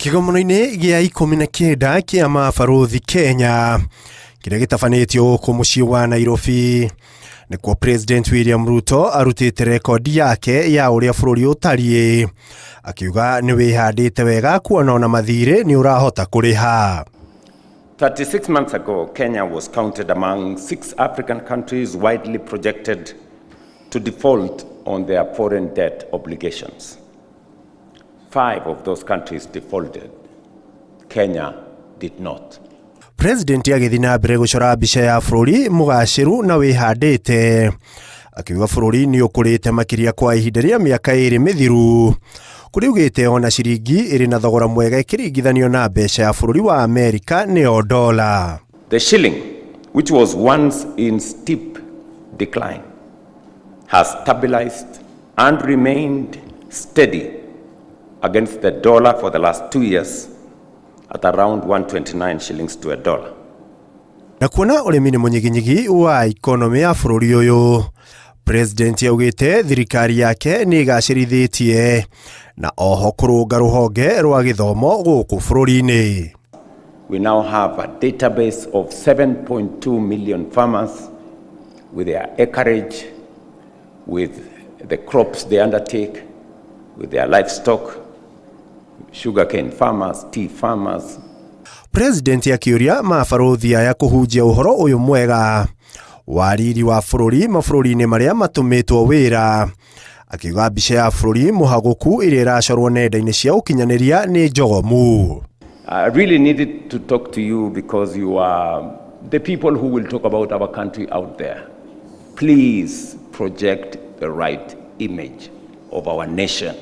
Kĩgomano-inĩ gĩa 19 kĩa Mabarũthi Kenya kĩrĩa gĩtabanĩtio gũkũ mũciĩ wa Nairobi nĩkuo President William Ruto arutĩte rekondi yake ya ũrĩa bũrũri ũtariĩ akiuga nĩ wĩhandĩte wega kuona ona mathirĩ nĩ ũrahota kũrĩha. 36 months ago, Kenya was counted among 6 African countries widely projected to default on their foreign debt obligations. 5 of those countries defaulted. Kenya did not. President agĩthiĩ na mbere gũcora mbica ya bũrũri mũgacĩru na wĩhandĩte akiuga bũrũri nĩ ũkũrĩte makĩria kwa ihinda rĩa mĩaka 2 mĩthiru kũrĩa ugĩte ona ciringi ĩrĩ na thogora mwega ĩkĩringithanio na mbeca ya bũrũri wa Amerika nĩyo dola. The shilling, which was once in steep decline, has stabilized and remained steady against the dollar for the last 2 years at around 129 shillings to a dollar. Na kuona ũrĩmi nĩ mũnyiginyigi wa economy ya bũrũri ũyũ, President yaugĩte thirikari yake nĩ igacĩrithĩtie na oho kũrũnga rũhonge rwa gĩthomo gũkũ bũrũri-inĩ. We now have a database of 7.2 million farmers with their acreage, with the crops they undertake, with their livestock, sugarcane farmers, tea farmers. President akĩũria mabarũthi aya kũhunjia ũhoro ũyũ mwega wa riri wa bũrũri mabũrũri-inĩ marĩa matũmĩtwo wĩra akiuga mbica ya bũrũri mũhagũku ĩrĩa ĩracorwo nenda-inĩ cia ũkinyanĩria nĩ njogomu. I really needed to talk to you because you are the people who will talk about our country out there. Please project the right image of our nation.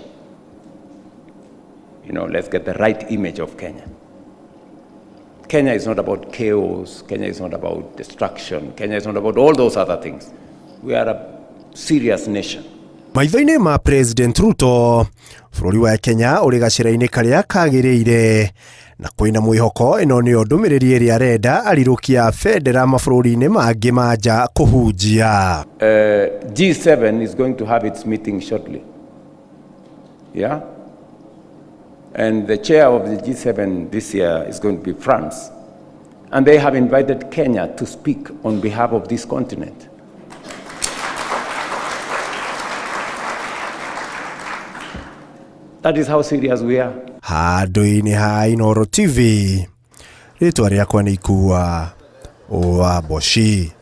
You know, let's get the right image of Kenya. Kenya is not about chaos. Kenya is not about destruction. Kenya is not about all those other things. We are a serious nation. Maitho-inĩ ma President Ruto, bũrũri wa Kenya ũrĩ gacĩra-inĩ karĩa kagĩrĩire na kwĩna mwĩhoko ĩno nĩyo ndũmĩrĩri ĩrĩa arenda arirũkia bendera mabũrũri-inĩ mangĩ ma nja kũhunjia. G7 is going to have its meeting shortly. Yeah? And the chair of the G7 this year is going to be France. And they have invited Kenya to speak on behalf of this continent. That is how serious we are. Handũ-inĩ ha Inooro TV, rĩtwa rĩakwa nĩ Ikua wa Boshi.